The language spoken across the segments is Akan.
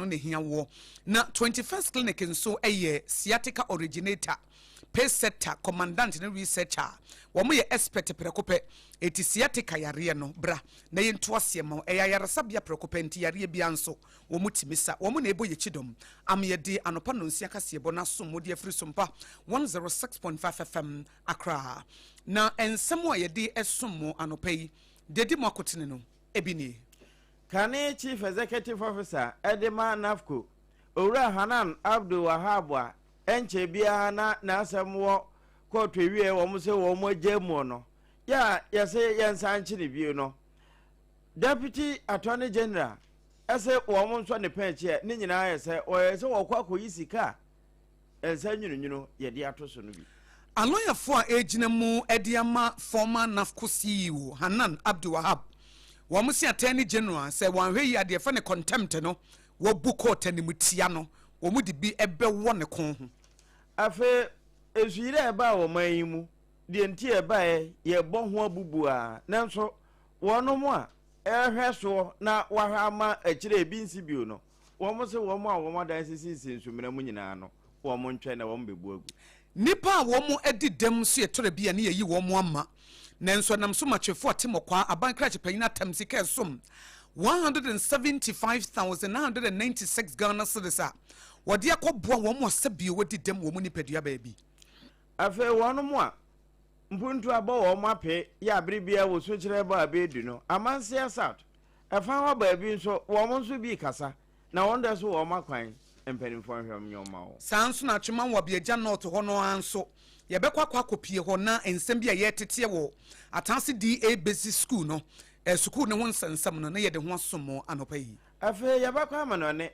ne hia wo na 21st clinic nso eye sciatica originator pace setter commandant ne researcher wo mo ye expert prekope eti sciatica yare no bra na ye nto asema eyayarasabia prekope nti yare bia nso wo mo timisa wo mo na ebo ye chidom am ye de anopa no nsia kase bo na som mo de afri sompa 106.5 FM Accra na ensemo ye de esom mo anopa yi dedi mo akotene no ebini Kane Chief Executive Officer Edema Nafco Owura Hanan Abdul Wahabwa enche bia na asemwo kotu ewie wo mo se wo mo agyamu no ya yese yensa nchi ne bio no Deputy Attorney General ese wo mo nso ne penche ne nyina yese o yese wo kwakọ yisika ensa nyunyunu ye de atoso no bi Aloyafo a ejina mu ediama former Nafco CEO Hanan Abdul Wahab Wamusi Attorney General say one way ya de fa ne contempt no wo buko tanimutia no wo mu de bi ebe wo ne kon ho afe esuire eba wo mayimu de nti eba ye bo ho abubu a nanso wono mu a ehweso na wahama akire bi nsi bio no wo mo se wo mo a wo mo dan sisi nsumira mu nyina no wo mo ntwe na wo mbebu agu nipa wo mo edidem so etore bia ne yi wo mo ama Nenso nam so machefo atemokwa abankra chepanyina tamsika som 175,996 Ghana cedis a wode akọboa wo mo sabie wodi dem wo mu nipadua baabi afa wono mo a mpuntu abo wo mo ape ya bribia wo so kire ba abedu no amansia south afa ho baabi nso wo mo nso bi kasa na wonda so wo makwan empanimfo hwem nyoma wo sanso na atwema wo biaja north ho no anso yebekwa kwa kopie ho na ensem bia ye tete wo atanse DA basic school no school ne ho nsensam no na ye de ho asomo anopa yi afa yebekwa amanone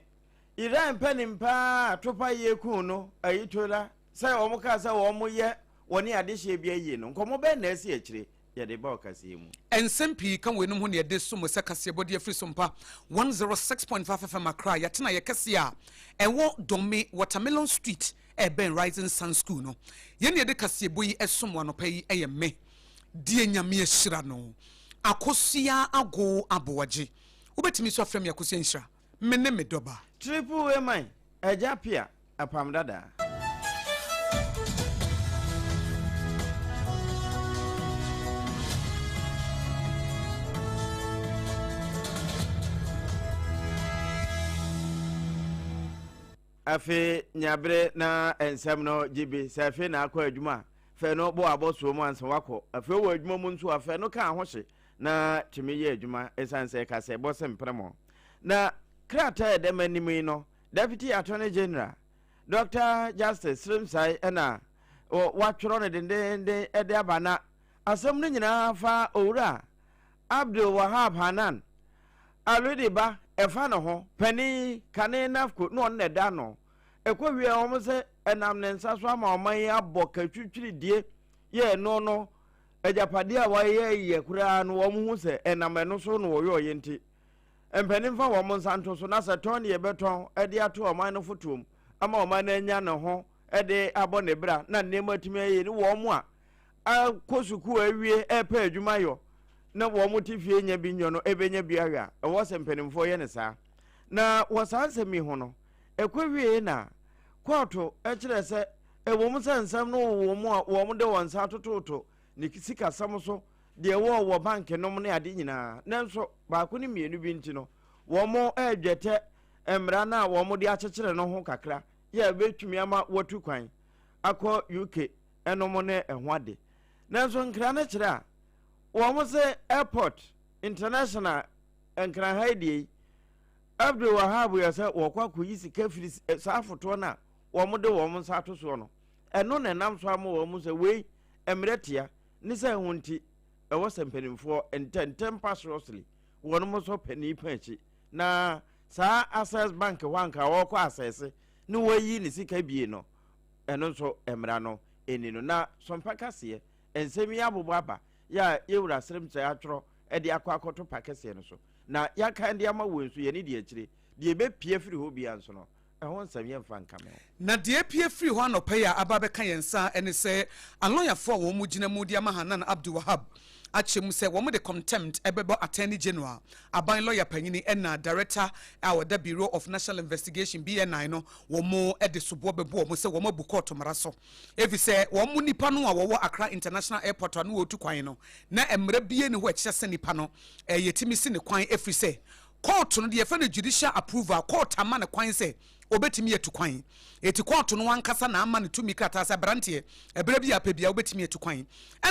ira mpanimpa atopa ye ku no ayitola sai wo muka sai wo mu ye woni adehye bia yi no nkomo be na asi akire ye de ba okase mu ensem pi kan wenum ho ne de somo sekase bodi afri sompa 106.5 FM Accra yatena ye kase a ewo Dome Watermelon Street Ben Rising Sun School no yene de kasebo yi esom wanopa yi me die nyame ehira no AKOSUA ABOAGYE ubetimi so afrem AKOSUA nhira menne medoba triple man ABOAGYE APAMA DADAA afe nyabre na ensem no jibi se afe na akọ adwuma fe no bo aboso mu ansa wakọ afe wo adwuma mu nso afe no ka ahohye na timi ye adwuma esanse ka se bo se mpremo na krata edemanimi no Deputy Attorney General Dr. Justice Srimsai ena watworo ne dende ede abana asem no nyina fa Owura Abdul Wahab Hanan already ba efa no ho pani kane nafko no ne da no ekwowie o mo se enam ne nsa so ama oman ya boka twitwiri die ye no ejapade a waye ye kura no wo hu se enam eno so no wo ye nti empani fa wo mo nsanto so na se ton ye beton ede ato oman no fotom ama oman na nya ne ho ede abo ne bra na ne matumi ye ni wo mo a akosuku awie epa adwuma yo na wo mo tifie nya bi nyo no ebenya bi ahwa e wo se mpanimfo ye ne sa na wo sanse mi ho no ekwawie na kwoto ekire se ewo mu sansam no wo mo wo mo de wonsa tototo ni sika sam so de wo bank no mo ne ade nyina nanso ba ko ni mienu bi nti no wo mo edwete emra na wo mo de akekere no ho kakra ya betumi ama watu kwan akọ UK eno mo ne ehwo ade nanso nkra na kire a wo se airport international enkran haidie Abdul Wahab ya se wo kwa kuyisi kafiri safoto na wo de wo sato so no eno na nam so am wo se we emretia ni se hunti e wo sempanimfo enten pastorally wo no so pani panchi na sa access bank wanka wo kwa access ni wo yi ni sika bie no eno so emra no eni no na sompa kase ensemi abobo aba ya yewura srem tse atro e de akwakoto pakese no so na ya kan de ama wonsu ye ni de akire de be pie firi ho bia nso no ehon nsam ye mfa nkame na de pie firi ho anopa ya aba be kan yensa ene se aloyafo wo mu gina mu de ama Hanan Abdul Wahab achemu se wo mo de contempt ebebo attorney general aban lawyer panyini na director our the Bureau of National Investigation BNI no wo mo de sobo bebo mo se wo mo bu court mara so efi se wo mo nipa no a wo Accra International Airport no wo tu kwan no na emre bie ni ho eche se nipa no yetimi si ne kwan efi se court no de fa judicial approval court ama ne kwan se obetimi etu kwan eti court no wankasa na ama ne tumi krata sa brantie ebere bia pa bia obetimi etu kwan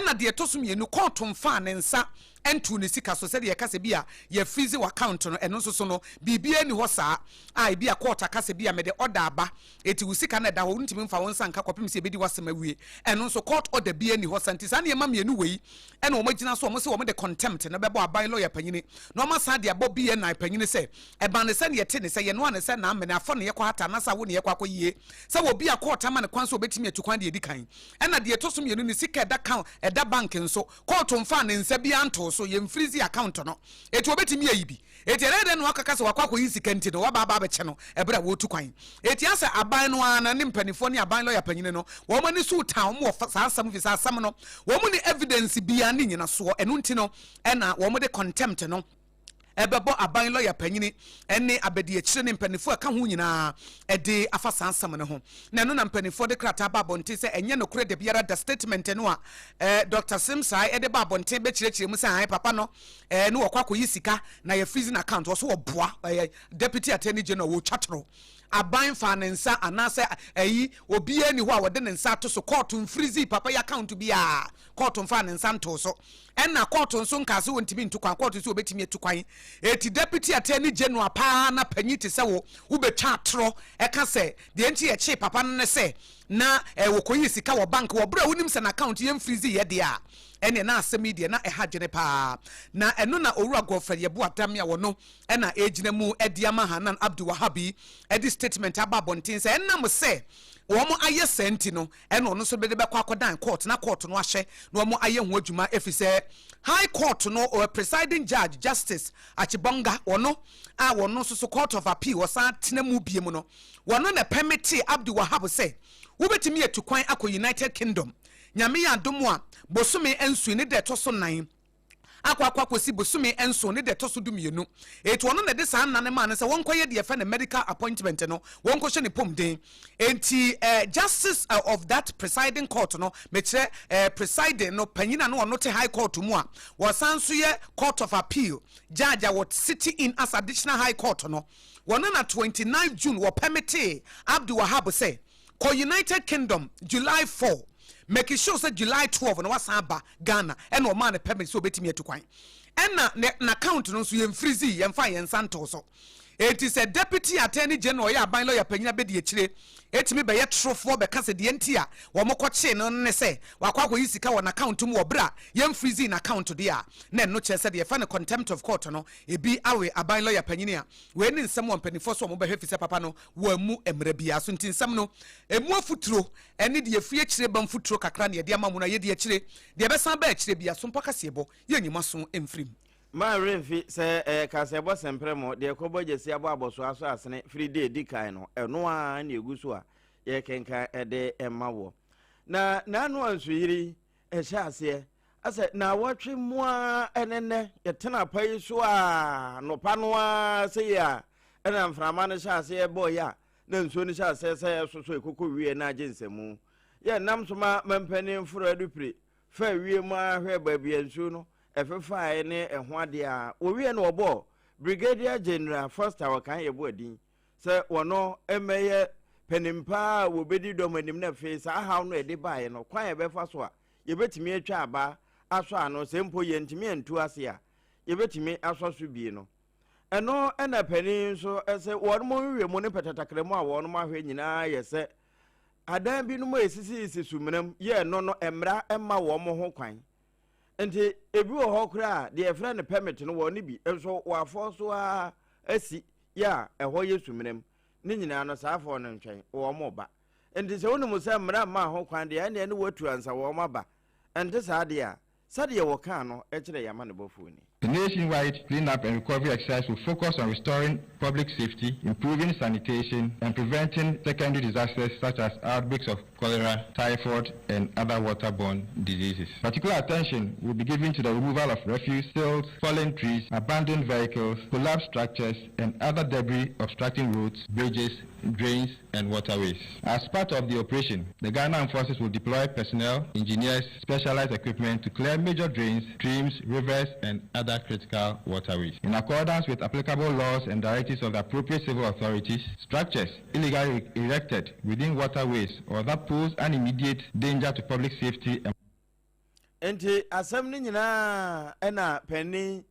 na de etosum ye no court mfa ne nsa entu ne sika so se de yakase bia ye freeze account no eno so no bibia ni ho saa ai bia court akase bia me de order aba eti usika na da ho ntimi mfa won sanka kopim se bedi wasema wie eno so court order bia ni ho santi sa ne ma me nu wei ena o magina so o mo se o mo de contempt na bebo aban lawyer panyini no ma sa de abo bia na panyini se eba ne se ne yete ne se ye no ane se na amene afo ne ye kwa hata na sa wo ne ye kwa koyie se wo bia court ama ne kwan so obetimi etukwan de edikan ena de etosum ye no ni sika da kan eda bank nso court mfa ne nsa bia nto so ye freeze account no eti obetimi ayibi eti rede no akaka se wakwa koyi sika nti no wa ba be che no ebra wo tu kwan eti asa aban no ana ne mpanifo ne aban lawyer panyine no wo mani su town mo sa asam fi sa asam no wo mu ni evidence bia ne nyina so enu nti no ena wo mu de contempt no ebebo aban lawyer panyini ene abedi akire ne mpanifo aka ho nyina ede afa sansam ne ho na no na mpanifo de krata ba bonte se enye no kure de biara da statement no a Dr. Simsai ede ba bonte be kirekire mu se han papa no no wakwa koyi sika na ye freezing account wo so wo boa deputy attorney general wo twatro aban finance anase ayi obi ani ho a wode ne nsa to so court freeze papa ya account bia court finance nto so enna court nso nkase wontimi ntukwan court so obetimi etukwan eti deputy attorney general pa na panyiti se wo ubetwa atro eka se de enti ye che papa no ne se na wo koyi sika wo bank wo bra wonim se na account ye freeze ye de a ene na asemi de na ehagene pa na eno na owura gofre ye bo atam ya wono ena ejina mu ediama Hanan Abdul Wahabi edi statement ababontin se enam se womo aye senti no eno no so bede bekwa akodan court na court no ahye na womo aye ho adwuma efise high court no or presiding judge justice Achibonga wono a wono so court of appeal wosan tenemu biem no wono na permit Abdul Wahab se wobetimi etukwan akọ United Kingdom nyame ya domo a bosome ensu ne de to so nan akwa kosi bosome enso ne de to so dumienu etu ono na de sa nane ma ne se wonkoye de fa na medical appointment no wonko hye ne pomden enti justice of that presiding court no mekire presiding no panyina no ono te high court mu a wasanso ye court of appeal judge what city in as additional high court no wono na 29 June wo permit Abdul Wahab say ko United Kingdom July 4 make sure say July 12 na wasaba Ghana and o man permit so betimi etukwan and na account no so yem freeze yem fa yen santo so it is a deputy attorney general ya ban lawyer panyina be de akire etimi be ye trofo be kase de entia wo mokɔkye no ne se wakwa ko yisika won account mu obra yem freeze na account de a na no kyerɛ sɛ de fa ne contempt of court no ebi awe aban lawyer panyini a we ni nsɛm won panifo so mo be hwefise papa no wa mu emra bia so nti nsɛm no emu afuturo ene de afie kyire bam futuro kakra ne de amamu na ye de akire de be san ba akire bia so mpaka sebo ye nyima so emfrim ma renfi se kasebo sempremo de koboje si abo aboso aso asene free day dikai no eno a na eguso a ye kenka ede emawo na anu anso yiri ehya ase ase na watwe moa enene ye tena pai so a no panoa se ya ena mframa no hya ase boy ya na nso ni hya ase se so ekoko wie na agensemu ye nam so ma mampani mfuro adupre fa wie mu ahwe babia nso no efefa ene eho ade a owie na obo brigadier general first our kan yebo adin se wono emeye penimpa wo bedi domanim na fe sa ha no ede bae no kwan ebefa so a yebetimi atwa aba aso ano se mpo ye ntimi antu ase a yebetimi aso so bi no eno ena panin so ese wono mo wie mo ne petatakremu a wono ma hwe nyina yese adan bi no mo esisi sumram ye no no emra emma wo mo ho kwan enti ebi wo hokra de efra ne permit no wo ne bi enso wo afo so a asi ya eho yesumnem ne nyina no saafo no ntwen wo mo ba enti se wonu musa mra ma ho kwan de ane ne watu ansa wo mo ba enti saade a sade wo kan no e kire yama ne bofuni. The nationwide cleanup and recovery exercise will focus on restoring public safety, improving sanitation, and preventing secondary disasters such as outbreaks of cholera, typhoid, and other waterborne diseases. Particular attention will be given to the removal of refuse, silt, fallen trees, abandoned vehicles, collapsed structures, and other debris obstructing roads, bridges, drains, and waterways. As part of the operation, the Ghana Armed Forces will deploy personnel, engineers, specialized equipment to clear major drains, streams, rivers, and other critical waterways. In accordance with applicable laws and directives of the appropriate civil authorities, structures illegally erected within waterways or that pose an immediate danger to public safety. Enti asem ni nyina ena penny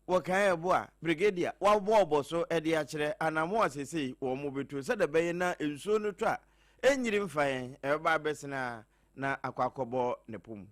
wakan eboa brigadier wa bobo so e de akire anamo asese wo mo betu se de beye na ensuo no to a enyiri mfaen e ba besena na akwakobo ne pom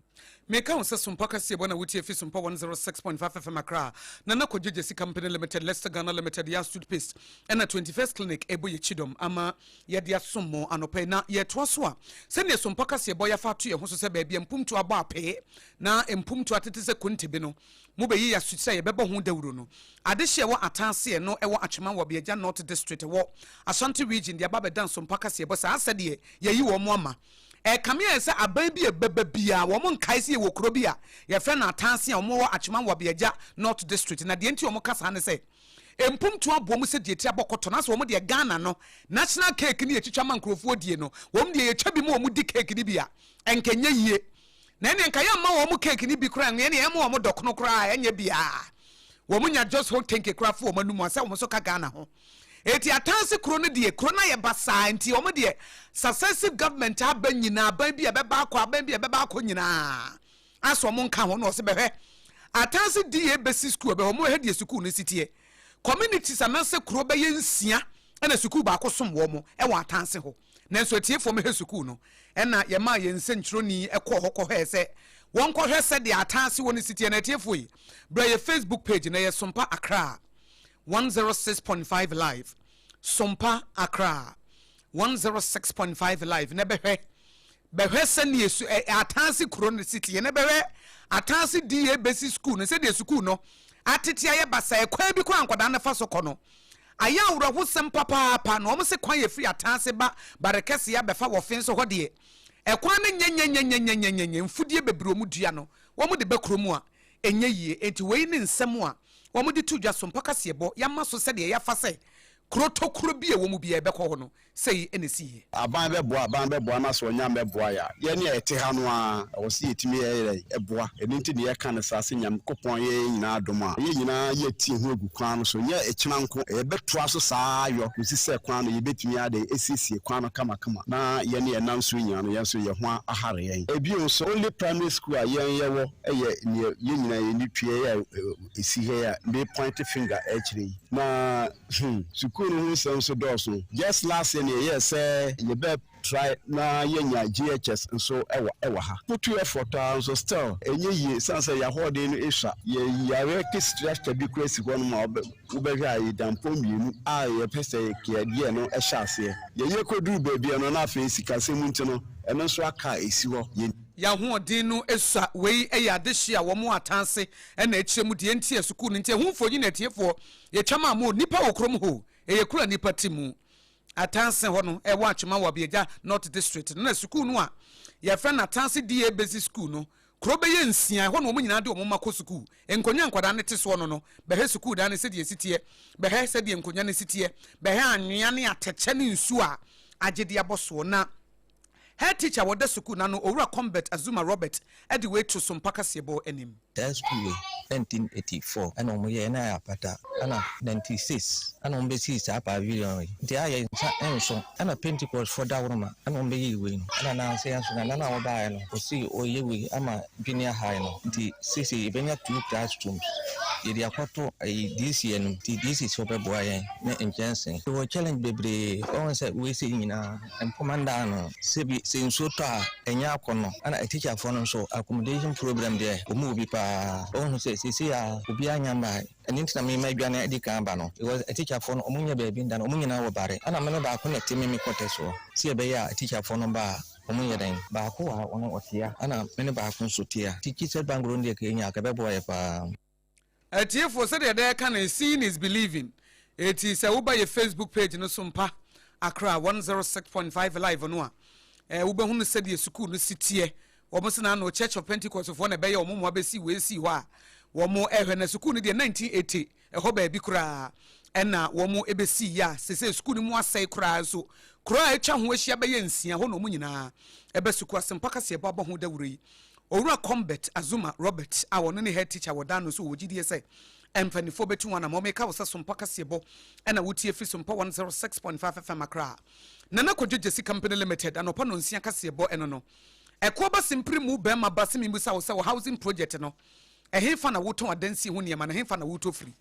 Meka unsa SOMPA kasi bona wuti efi SOMPA 106.5 FM Accra na Kojejesi Company Limited, Leicester Ghana Limited, ya toothpaste and 21st Clinic Eboye Chidom ama ya dia somo anope na ye toaso sene SOMPA kasi boya fatu ye ho so se ba bia mpumtu aba ape na mpumtu atete se kontibe no mo be yi ya susa ye bebo ho dawuro no adehye wo atanse no ewo atwema wo beaja North District wo Ashanti region dia baba dan SOMPA kasi bo sa asede ye yi wo mo ama kamia se aban bi bebebia wo mon kaise ye wokro bia ye fe na atanse a wo achema wo beaja North District na de enti wo kasa ne se empumtu abo mu se de ti abokoto na so wo de Ghana no national cake ni etwitwa mankrofo die no wo de ye twa bi mu di cake ni bia enkenye yie na ne nka ya ma wo cake ni bi kra ne ne ma wo dokono kra enye bia wo nya just hold tank kra fo wo manum asa wo so ka Ghana ho eti atanse kro no de kro na ye basa enti wo de successive government aba nyina aba bi beba akọ aba bi beba akọ nyina aso mo nka ho no se behwe atanse die basic school be ho mo he die school no sitie communities anase kro be ye nsia na school ba akọ wo mo e wa atanse ho na so tie fo me he school no e na ye ma ye nsentroni e kọ ho kọ he se won kọ he se de atanse wo no sitie na tie fo yi bra ye Facebook page na ye SOMPA Accra 106.5 live SOMPA Accra 106.5 live ne behwe se ne yesu atanse kro ne city ne behwe atanse die basic school ne se de school no atete aye basa e kwa bi kwa ankwada na fa so kono aya wura ho sem papa no mo se kwan ye free atanse ba barekese ya befa wo fin so hode e kwan ne nyenyenyenyenyenyenye mfudie bebro mu dua no wo mo de bekro mu a enye yie enti wei ne nsem a wo mo de tudwa SOMPA kase bo ya maso se de ya fa se krotokro bi e wo mu bi e bekọ ho no sei enesi aban beboa na so nya beboa ya ye ne ete ha no a wo se etimi eboa eni nti ne ye kan sase nyam kopon ye nyina adom a ye nyina ye ti ho egu kwan no so nya ekina nko e betoa so saa yo kusi se kwan no ye betimi ade esisi kwan no kama na ye ne nam so nyina no ye so ye ho ahare ye ebi so only primary school a ye wo ye nyina ye ni tue ya esi he ya be point finger actually na school no so doso just last year yes say you better try na yenya GHS so ewa ha put your effort so still enye ye sanse ya hode no esha ye yare structure bi kwesi ko no ma obehwa yi dampo mienu a ye pese ke adie no esha ase ye kodu baby no na afa sikase mu ntino eno so aka esi ho ya ho odin no esa wei eya dehia wo mo atanse na echiremu de ntie school ntie hu mfonyi na tiefo ye twama mo nipa wokrom ho eye kura nipa timu atanse ho no e wa atwema wo beaja North District na school no a ye friend atanse die basic school no kro be ye nsia ho no mo nyina de o mako school enkonya nkwada ne teso no be school da ne se de sitie be se de enkonya ne sitie be anwea ne ateche ne nsu a agede aboso na head teacher what the school na no owura combat Azuma Robert e the way to SOMPA kasebo enim that school 1984 and omoye na apata ana 96 ana ombesi sa pa billion dia ya enso ana Pentecost for daworoma ana ombeyi we no ana na se anso na na oba no osi oyewe ama junior high no di sisi benya two classrooms yedi akwato this year no this is for boy na enjensen so challenge bebre on say we say nyina empomanda no sebi senso ta enya akono ana teacher for no so accommodation program there omu bi pa on say sisi ya obi anyamba and na me madwane edi kan ba no it was a teacher for no omunya baby ndan omunya wo bare ana me no ba ko na temi me koteso si ebe ya teacher for no ba omunya den ba ko a ono otia ana me no ba ko so tia teacher bangro ndi ke nya ka bebo ya pa atiefo se de kan seeing is believing It is a uba your Facebook page no Sompa Accra 106.5 live no a uba who said your school no city almost no Church of Pentecost of one a bay or more besi we see wa one more ever na school in 1980 a hobe bikura and na one more ebesi ya say school mo say cry so cry cha ho hia be yensia ho no mu nyina ebesuku asempaka se baba ho dawuri owura combat Azuma Robert a wono ne head teacher wodano so wogidie say emfanifo betu wana mo meka wosa sompaka sebo ena wotie fi sompa 106.5 FM Accra nana kodwegye si company limited anopa no nsia ka sebo eno no ekoba simpri mu be ma base mi busa wo say housing project no ehefa na woton adansi ho niema na hefa na woto free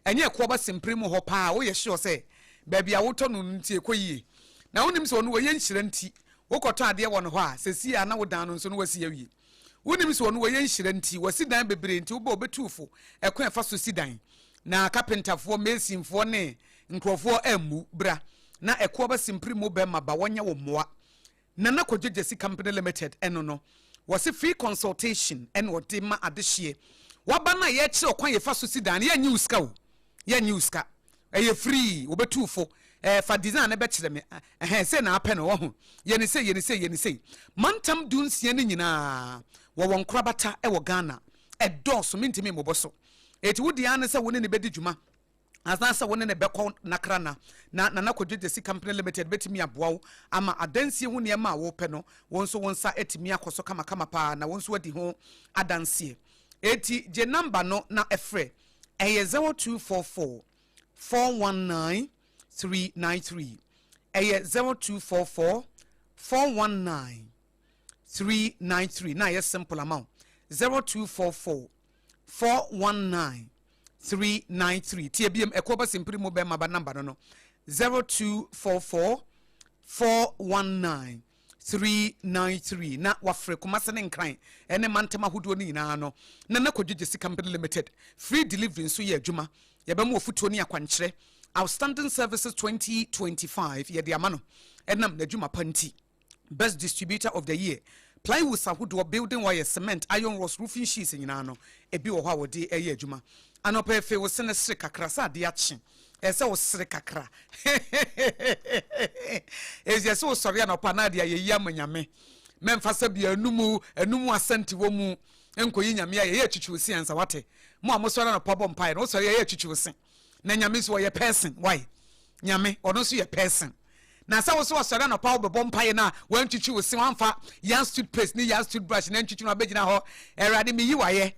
enye ekoba simpri mu ho pa wo ye sure say baby a woto no ntie koyie na wonim so no wo ye nhire nti wokoto ade wo no ho a sesi a na wodan no so no wasi awie wonim so no wo ye nhire nti wasi dan bebre nti wo ba obetufo ekwan fa so sidan na carpenterfo masonfo ne nkrofo amu bra na ekoba simpri mu be ma ba wonya wo moa nana kodwegye si company limited eno no wasi free consultation en wode ma adehye waba na ye kire okwan ye fa so sidan ye nyi uska wo ye nyi uska eye free wo betufo fa design na be kire me say na apɛ no wo ho ye ne say mantam dunsia ne nyina wo won krabata e wo Ghana e dɔso mentimi moboso eti wodi an sɛ woni ne bedi dwuma asan sɛ woni ne bɛkɔ nakrana na kodwegye si company limited betimi aboawo ama adansie ho ne ma wo pɛ no won so wonsa etimi akoso kama pa na won so adi ho adansie eti je number no na efre eye 0244 419 393 eye 0244 419 393 na yes simple amount 0244 419 393 TBM ekoba simpri mo be maba number no 0244 419 393 na wafre kumase ne nkran ene mantema hudo ni nyina no na kodwegye si company limited free delivery nso ye adwuma ye be mo ofutuo ni akwankyere outstanding services 2025 ye de amano enam na adwuma panti best distributor of the year plywood sahudo building wire cement iron rods roofing sheets nyina no ebi wo ho awode eye adwuma anopa efe wo sene sere kakra sa de ache ese wo sere kakra eze so sori anopa na de ayeyi amanyame memfa sa bia anumu asante wo mu enkoyi nyame aye atwitwusi ansa wate mo amosori anopa bom pai no sori aye atwitwusi na nyame so ye person why nyame ono so ye person na sa wo so sori anopa wo bom pai na wan twitwusi wanfa yan toothpaste ni yan toothbrush na twitwu na begina ho erade mi yiwaye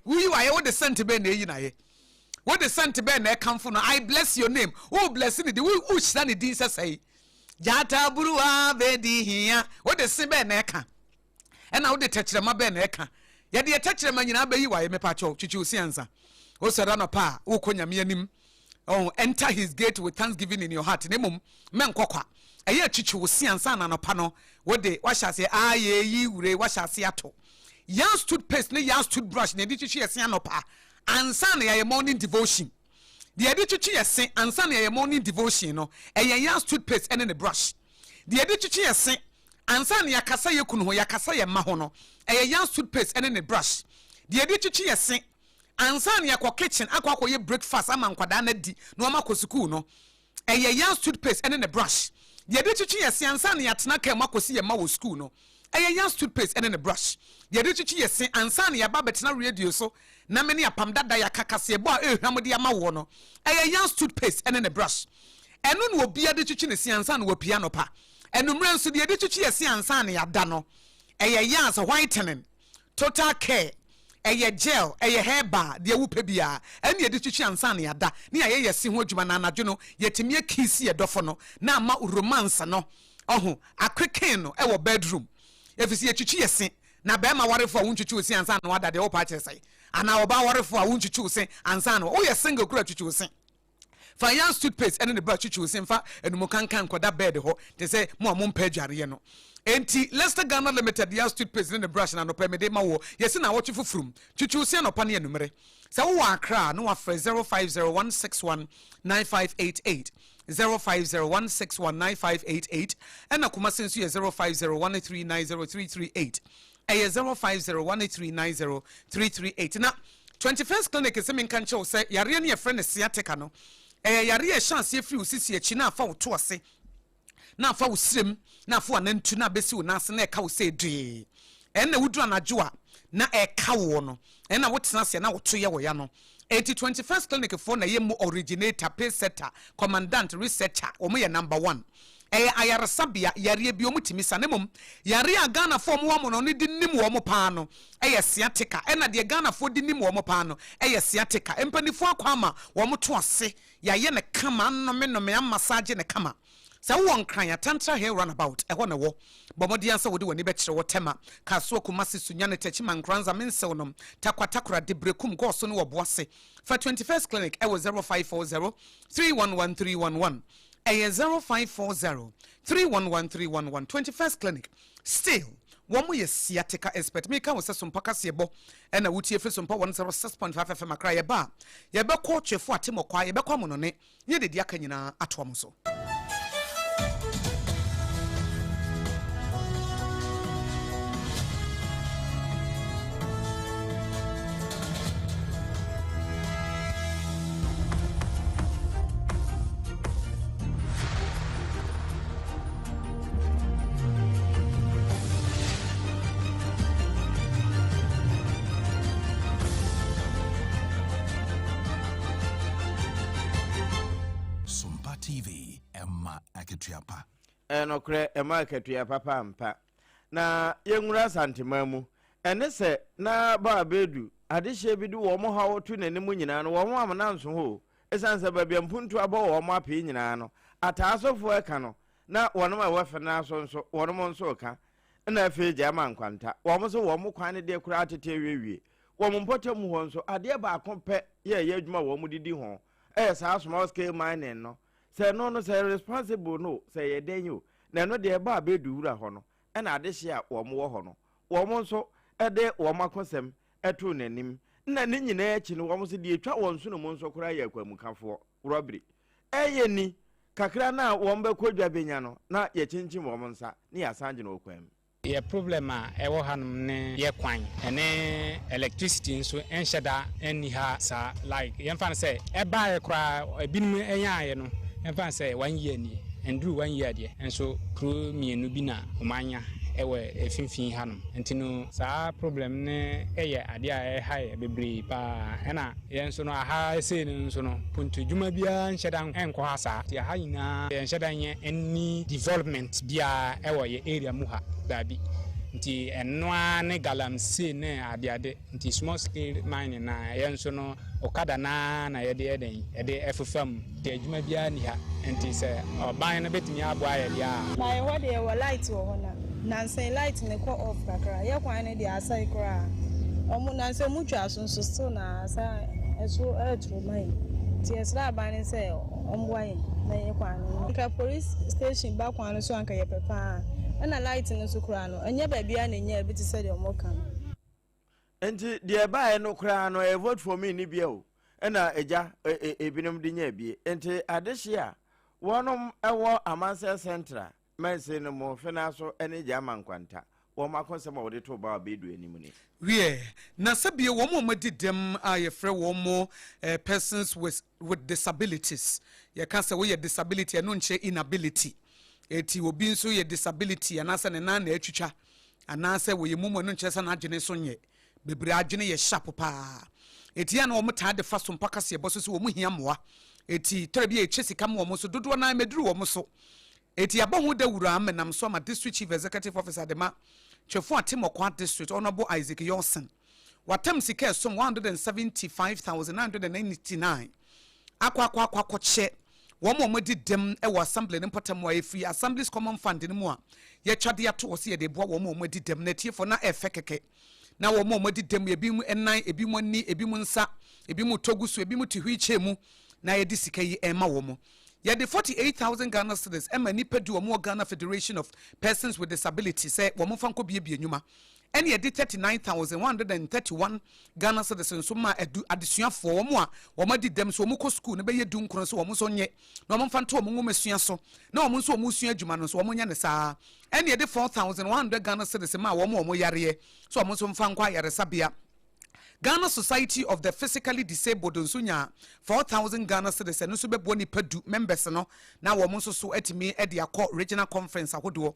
wo de sente be na eyi na ye what the sent be na come for I bless your name. Oh bless me the who stand the say. Jata buruwa bedi hiya. What the simbe na ka. And now the touch them be na ka. Ya the touch them nyina be yi wa me pacho chichi si ansa. O sarana pa o konya me anim. Oh enter his gate with thanksgiving in your heart. Nemum men kokwa. Eye chichi si ansa na no pa no. What the what shall say aye yi wure what shall say ato. Yan toothpaste ne yan toothbrush ne di chichi esi anopa. Ansa na your morning devotion. The edichichi yesen ansa na your morning devotion no. Yan toothpaste and the brush. The edichichi yesen ansa na yakasa ye kunu ho yakasa ye ma ho no. Yan toothpaste and the brush. The edichichi yesen ansa na yakwa kitchen akwa ye breakfast ama nkwada na di no ama ko school no. Yan toothpaste and the brush. The edichichi yesen ansa na yatena ka makosi ye ma wo school no. Yan toothpaste and the brush. The edichichi yesen ansa na yaba betena radio so na many apam dada ya kakase bo ehwamde ama wo no yan toothpaste and a brush eno no obi ade twitwi ne siansa na wapia no pa eno mre nso de ade twitwi ye siansa na yada no yan so whitening total care gel hair bar de wupa bia ene ade twitwi ansa na yada ne ye si ho adwuma na anadwo no yetimi akisi ye dofo no na ama romance no oho akweken no wo bedroom efisi ye twitwi ye sin na be ma warefo a wuntwitwi siansa na wada de wo pa kire sai ana oba warefo a wuntwitwi sen ansa no o ye single kura twitwi sen fa yan toothpaste ene ne ba twitwi sen fa enumo kankan koda bed ho te say mo amompa adware no enti Leicester Ghana Limited yan toothpaste ne brush na no pa me de ma wo yesi na wo twifufrum twitwi sen no pa ne enumere se wo akra no wa fra 0501619588 0501619588 ena kuma sensu ye 0501390338 eye 0501390338 na 21st clinic is mean kan show say yare ne friend sciatica no yare ye chance ye free usisi echi na afa wo to ase na afa wo srem na afa anantu na besi wo nase na eka wo se dwe enne wudu anajo a na eka wo no ena wo tena se na wo to ye wo ya no 21st clinic for na ye mu originator pace setter commandant researcher wo ye number 1 ayara sabia yare bi omutimi sanemom yare a Ghana for mo mo no ne dinim wo mo pa no sciatica ena de Ghana for dinim wo mo pa no sciatica empanifo akwama wo mo to ase yaye ne kama no me massage ne kama sa won kran ya tantra hair runabout ho ne wo bomodi ansa wodi woni be kire wo tema kaso kumasi sunya ne tachi mankranza mense nom takwatakura de brekum go so ne wo boase for 21st clinic 0540 311311 0540 311311 21st clinic still womo ye sciatica expert me ka wo se sompa kasebo na wutie fe sompa 106.5 FM akra ye ba ye be ko twefo atemokwa ye be kwa mono ne ye de dia kanyina atom so TV Emma Akituapa. Enokre Emma Akituapa pampa. Na yenwura santemamu. Ene se na ba bedu adehye bidu wo mo hawo tu nanimu nyina no wo mo amana nso ho. Esanse ba bia mpuntu aba wo mo ape nyina no. Ataasofo eka no na wono ma wefe na aso nso wono mo nso ka. Na afi gya ma nkwanta. Wo mo so wo mo kwan ne de kura atete wiewie. Wo mo mpotem ho nso ade ba akompe ye adwuma wo mo didi ho. Sa small scale mining no. Say no say responsible no say ye den you na no de ba bedu wura ho no e na ade hye a wo mo ho no wo mo nso e de wo makosem eto nanim na ne nyina echi no wo mo se de etwa wo nso no mo nso kura ya kwamukafo robbery eye ni kakra na wo mbe kodwa benya no na ye chinchim wo mo nsa ne ya sanje no kwam ye problem a ewo hanum ne ye kwan ene electricity nso enhyeda eni ha sa like ye mfa say e ba ye kra ebinum enya ye no emfa say 1 year ni endru 1 year de enso kro mienu bi na omanya ewe efinfin hanum entino sa problem ne eye ade a e ha bebre pa ena ye nso no aha se ne nso no puntu djuma bia nhyeda enko ha sa ti ha nyina nhyeda nye any development bia ewe ye area mu ha dabi nti enwa ne galamsey ne ade nti small scale mining na ye nso no okada na ye de efufam de adwuma bia ni ha nti se oban na betimi aboa ye dia na ye hode ye wa light wo hona na nse light ne ko off kakra ye kwan ne de asai kra omu na nse mu twa so so na asa eso etro mai ti esra ban ne se omboa ye na ye kwan ka police station ba kwan so anka ye pepa na light no so kra no anya ba bia na nya bi ti se de omoka enti de ba no kra no e vote for me ni bia o na eja ebinom de nya bie enti adehye a wonom ewo amanse central mense no mo fena so ene ja mankwanta wo makonsem a wode to ba bedu anim ni wie na sabie wo mo madidem a ye frɛ wo mo persons with disabilities ye can say we disability no nche inability eti obi nso ye disability anasa ne na na atwitwa anasa wo ye mumu no nche sa na agene so nye bebre agene ye sharp pa eti ya na wo mta de fa so mpaka se boso so wo mu hia moa eti terebi e chesika mo wo so dodo na meduru wo so eti abahu da wura amenam so ma district chief executive officer de ma chefo atemokwa district honorable Isaac Yohnson watam sika som 175,999 akwa che wo mo madi dem e wo assembly ne potam wa efi assemblies common fund ne mu a ye twade ato wo se ye de boa wo mo madi dem na tiefo na efekeke na wo mo madi dem ebi mu enan ebi mu ni ebi mu nsa ebi mu togusu ebi mu tihui chemu na ye di sika yi ema wo mo ye de 48,000 Ghana cedis ema ni pedu wo mo Ghana Federation of Persons with Disabilities say wo mo fanko bie nyuma ene ye de 39,131 Ghana cedis so ma adesuafo wo mo a wo ma di dem so wo mo ko school ne be ye du nkron so wo mo so nye na wo mo fanto wo mo ngomesua so na wo mo so wo mo sua adwuma no so wo mo nya ne saa ene ye de 4,100 Ghana cedis ma wo mo yare so wo mo so mfa nkwa yare sabia Ghana Society of the Physically Disabled nso nya 4,000 Ghana cedis no so bebo ni padu members no na wo nso so etimi e de akọ regional conference ahodo.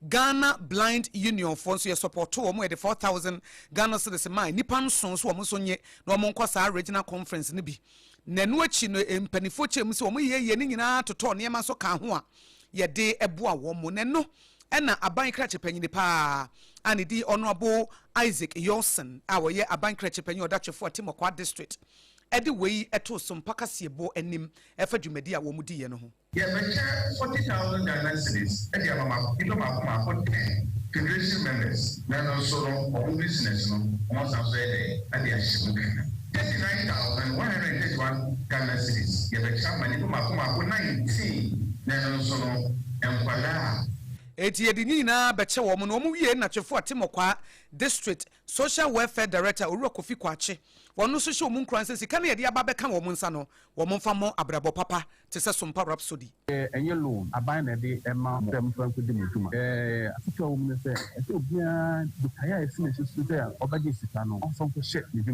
Ghana Blind Union for nso ye support wo mo e de 4,000 Ghana cedis man nipa nso so wo nso nye na wo nkọ sa regional conference ne bi. Nanu achi no empanifo chem so wo ye ni nyina toto ne ma so ka ho a ye de eboa wo mo ne no ena aban krache panyini pa ani di honorable Isaac Yosen awoye aban krache panyi odachefo Timokwa district edi wei eto SOMPA kasebo enim efa dwumadi a wo mudi ye no ho ye becha 40,000 Ghana cedis edi amama people ma for 10 federation members na no so no business no mo sa so ede edi ahyimu 39,131 Ghana cedis ye becha mani people ma for 19 na no so no enkwala eti yedi nyina beche wo mo no mo wie na twefo Timokwa district social welfare director Owura Kofi Kwache wono so hye mo nkranse sika na yedi aba beka wo mo nsa no wo mo mfa mo abrabo papa te se SOMPA Rhapsody enye loan aban na de ema mo dem franco de mutuma afika wo mo se obia bukaya esi na susu de obaje sika no onfo ko hye ni de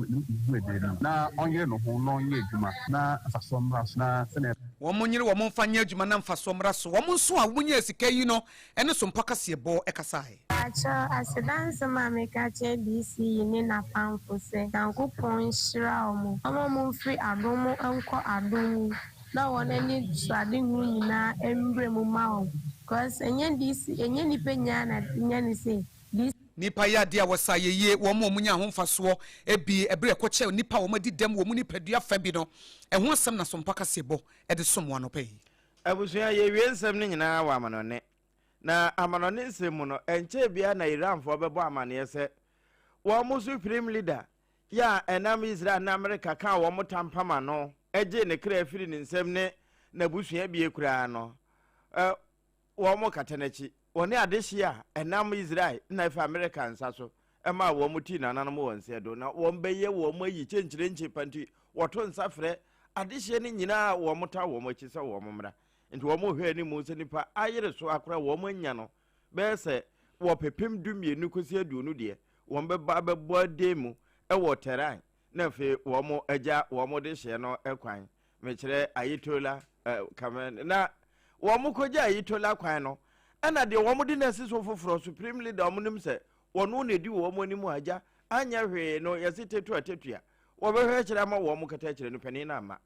na onye no ho no ye adwuma na afaso mra so na se na wo mo nyire wo mo mfa nya adwuma na mfaso mra so wo mo nso a wo nya sika yi no ene SOMPA kasebo ekasai acha asedanse mameka che DC ni na pamfo se yankopon shira omo mo mfiri adomo enko adomu na wona ni swade hu nyina embre mu mawo cause enye DC enye ni penya na nya ni se nipa ya dia wasa yeye wo mo munya ho mfaso ebi ebre ekoche nipa wo madi dem wo mu nipa dua fa bi no eho asem na SOMPA kasebo e de somwa no pay abusua ye wiensem ni nyina wa amanone na amanone nsem no enche bia na Iranfo bebo amane se wo mo supreme leader ya enam Israel na America ka wo mo tampama no eje ne kra afiri ni nsem ne na busua bie kura no wo mo katenachi woni adehia enam Israel na fa America nsa so ema wo mo ti nananum wonse do na wo mbeye wo mo yi chenchire nche panti woto nsa frɛ adehia ni nyina wo mo ta wo mo chi se wo mo mra nti wo mo hwe ni mo se nipa ayere so akora wo mo nya no be se wo pepem dumienu kosi aduonu de wo mbeba bebo ademu wo terrain na fe wo mo agya wo mo de hye no ekwan me kire ayitola kamen na wo mo koja ayitola kwan no ana de wo mo de na siso foforo supreme leader mo nim se wo no na di wo mo ni mu agya anya hwe no yesi tetu atetua wo be hwe kire ma wo mo kata kire no pani na ama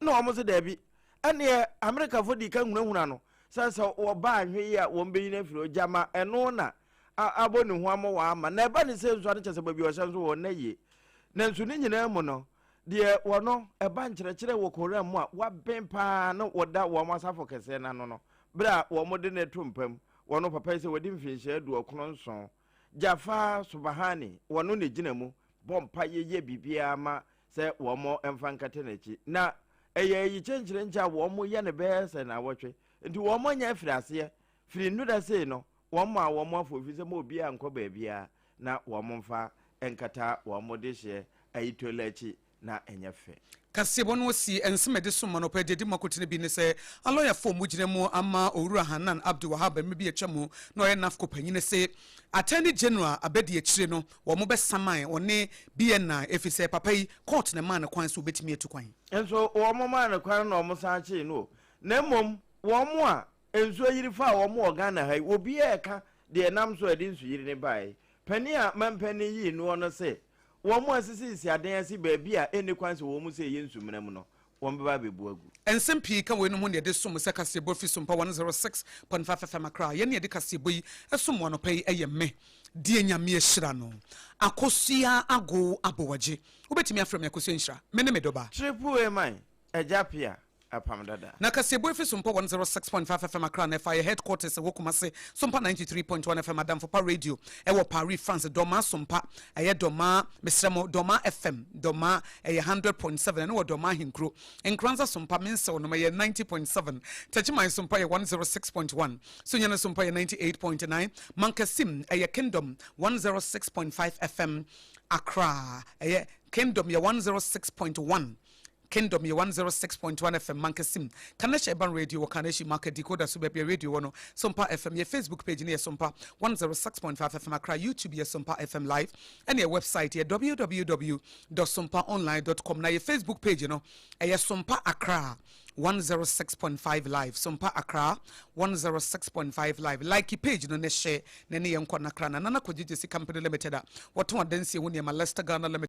na wo mo se da bi ane America fo di kan hunahuna no sasa wo ba ahwe ya wo mbe na firo jama eno na aboni ho amo wa ama na eba ne se nso ade chese ba bi o shanso wo na ye na nso ni nyina mu no de wo no eba nkyerɛkyerɛ wo koran mu a wa bempa na wo da wo masafo kese na no bra wo mo de na tumpam wo no papa se wodi mfinhye adu okono nso jafa subahani wo no ne gina mu bompa ye bibia ma se wo mo emfa nkate na chi na eye yi chenchire ncha wo mo ye ne be se na wotwe nti wo mo nya afiri ase firi nuda se no wo mo a wo mo afofi se mo obi a nkɔ ba bia na wo mo mfa enkata wo mo de hye ayitolachi na enyefe kasebo no si ensemede somma no pede di makotine bi ne se aloya fo mu gine mu ama Owura Hanan Abdul Wahab me bi etwemu no ye nafko panyine se attorney general abedi akire no wo mo be saman one BN efise papa yi court ne man kwan so betimi etukwan enso wo mo man kwan no mo sanche no na mom wo mo a enso yiri fa wo mo Ghana ha obi e ka de nam so edi nsu yiri ne bai pani a mampani yi no no se wo mo asisi si adan asi baabi a eni kwanse wo mo se ye nsumena mu no wo mbeba bebu agu ensempi ka we no ho ne de som se kasebo fi SOMPA 106.5 FM akra ye ne de kasebo yi esom wono pai eyeme die nyame ehira no akosua ago abowagye obetimi afrem akosua nhira mene medoba triple a man ejapia apam dada na kasebo fi SOMPA 106.5 FM akra na fire headquarters wokuma se SOMPA 93.1 FM Madam for Radio ewo Paris France doma SOMPA eye doma mesremo doma FM doma eye 100.7 no doma hinkro enkranza SOMPA mense no ye 90.7 tachimai SOMPA ye 106.1 sunyana SOMPA ye 98.9 mankasim eye Kingdom 106.5 FM Accra eye Kingdom ye 106.1 Kingdom ye 106.1 FM Mankasim. Kanasha Ban Radio Kanashi Market Decoder Subebia Radio One Sompa FM ye Facebook page near Sompa 106.5 FM Accra YouTube ye Sompa FM Live and your website ye www.sompaonline.com na ye Facebook page ye Sompa Accra 106.5 live Sompa Accra 106.5 live like page no ne share ne ne yenkɔ nakra na nana kɔgye si company limited what one dense woni ma Leicester Ghana limited